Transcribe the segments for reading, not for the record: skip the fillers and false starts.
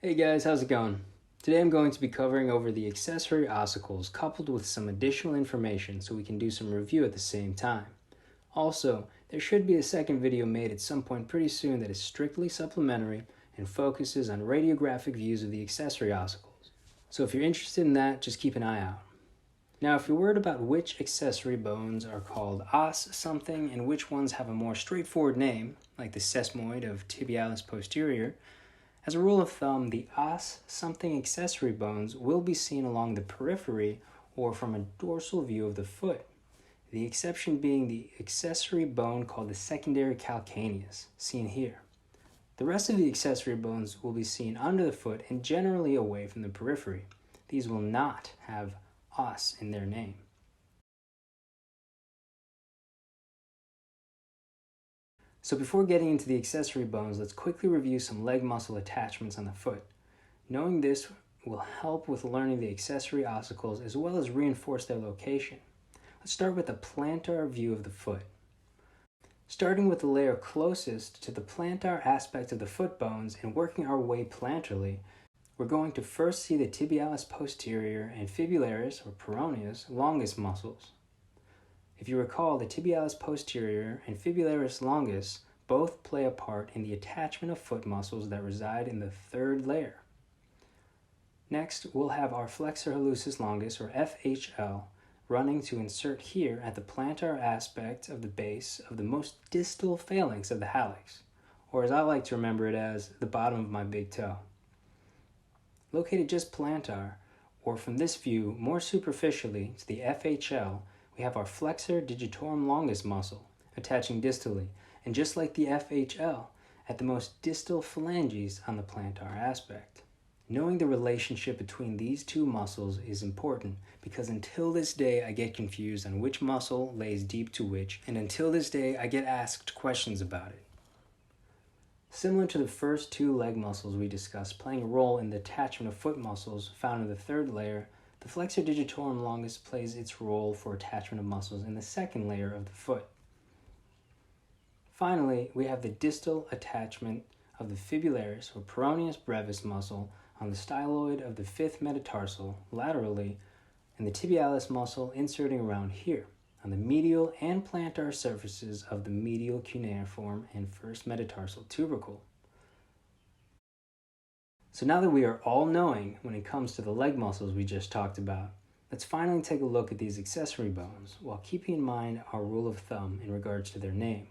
Hey guys, how's it going? Today I'm going to be covering over the accessory ossicles coupled with some additional information so we can do some review at the same time. Also, there should be a second video made at some point pretty soon that is strictly supplementary and focuses on radiographic views of the accessory ossicles. So if you're interested in that, just keep an eye out. Now, if you're worried about which accessory bones are called os something and which ones have a more straightforward name, like the sesamoid of tibialis posterior, as a rule of thumb, the os something accessory bones will be seen along the periphery or from a dorsal view of the foot, the exception being the accessory bone called the secondary calcaneus, seen here. The rest of the accessory bones will be seen under the foot and generally away from the periphery. These will not have os in their name. So before getting into the accessory bones, let's quickly review some leg muscle attachments on the foot. Knowing this will help with learning the accessory ossicles as well as reinforce their location. Let's start with the plantar view of the foot. Starting with the layer closest to the plantar aspect of the foot bones and working our way plantarly, we're going to first see the tibialis posterior and fibularis or peroneus longus muscles. If you recall, the tibialis posterior and fibularis longus both play a part in the attachment of foot muscles that reside in the third layer. Next, we'll have our flexor hallucis longus, or FHL, running to insert here at the plantar aspect of the base of the most distal phalanx of the hallux, or as I like to remember it as, the bottom of my big toe. Located just plantar, or from this view more superficially to the FHL, we have our flexor digitorum longus muscle attaching distally, and just like the FHL, at the most distal phalanges on the plantar aspect. Knowing the relationship between these two muscles is important because until this day I get confused on which muscle lays deep to which, and until this day I get asked questions about it. Similar to the first two leg muscles we discussed playing a role in the attachment of foot muscles found in the third layer, the flexor digitorum longus plays its role for attachment of muscles in the second layer of the foot. Finally, we have the distal attachment of the fibularis or peroneus brevis muscle on the styloid of the fifth metatarsal laterally, and the tibialis muscle inserting around here on the medial and plantar surfaces of the medial cuneiform and first metatarsal tubercle. So now that we are all knowing when it comes to the leg muscles we just talked about, let's finally take a look at these accessory bones while keeping in mind our rule of thumb in regards to their name.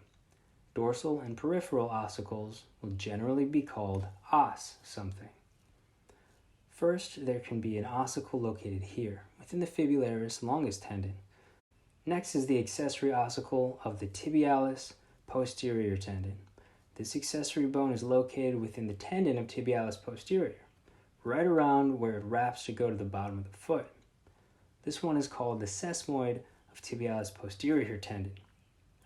Dorsal and peripheral ossicles will generally be called os something. First, there can be an ossicle located here within the fibularis longus tendon. Next is the accessory ossicle of the tibialis posterior tendon. This accessory bone is located within the tendon of tibialis posterior, right around where it wraps to go to the bottom of the foot. This one is called the sesamoid of tibialis posterior tendon.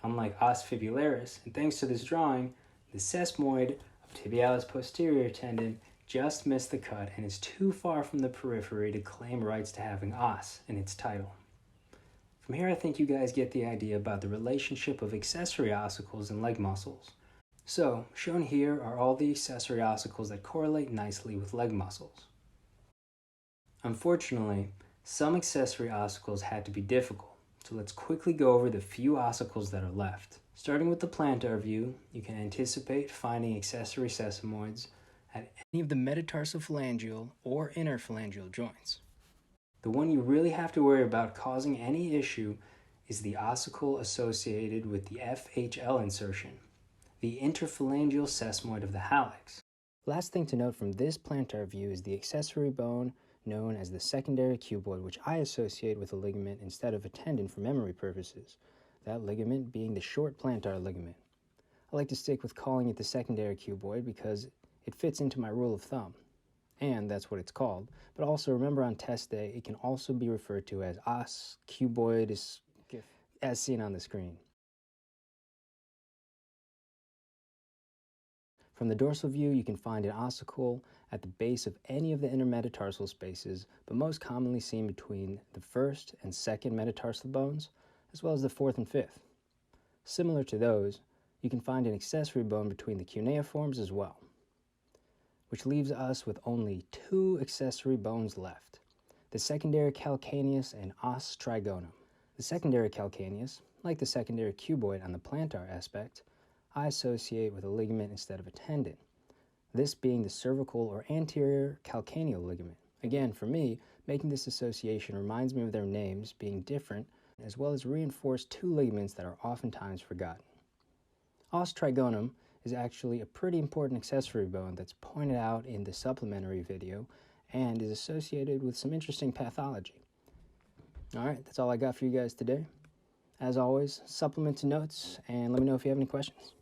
Unlike os fibularis, and thanks to this drawing, the sesamoid of tibialis posterior tendon just missed the cut and is too far from the periphery to claim rights to having os in its title. From here I think you guys get the idea about the relationship of accessory ossicles and leg muscles. So, shown here are all the accessory ossicles that correlate nicely with leg muscles. Unfortunately, some accessory ossicles had to be difficult, so let's quickly go over the few ossicles that are left. Starting with the plantar view, you can anticipate finding accessory sesamoids at any of the metatarsophalangeal or interphalangeal joints. The one you really have to worry about causing any issue is the ossicle associated with the FHL insertion, the interphalangeal sesamoid of the hallux. Last thing to note from this plantar view is the accessory bone known as the secondary cuboid, which I associate with a ligament instead of a tendon for memory purposes, that ligament being the short plantar ligament. I like to stick with calling it the secondary cuboid because it fits into my rule of thumb, and that's what it's called. But also remember on test day, it can also be referred to as os cuboid as seen on the screen. From the dorsal view, you can find an ossicle at the base of any of the intermetatarsal spaces, but most commonly seen between the first and second metatarsal bones, as well as the fourth and fifth. Similar to those, you can find an accessory bone between the cuneiforms as well. which leaves us with only two accessory bones left, the secondary calcaneus and os trigonum. The secondary calcaneus, like the secondary cuboid on the plantar aspect, I associate with a ligament instead of a tendon, this being the cervical or anterior calcaneal ligament. Again, for me, making this association reminds me of their names being different, as well as reinforce two ligaments that are oftentimes forgotten. Os trigonum is actually a pretty important accessory bone that's pointed out in the supplementary video and is associated with some interesting pathology. Alright, that's all I got for you guys today. As always, supplement to notes and let me know if you have any questions.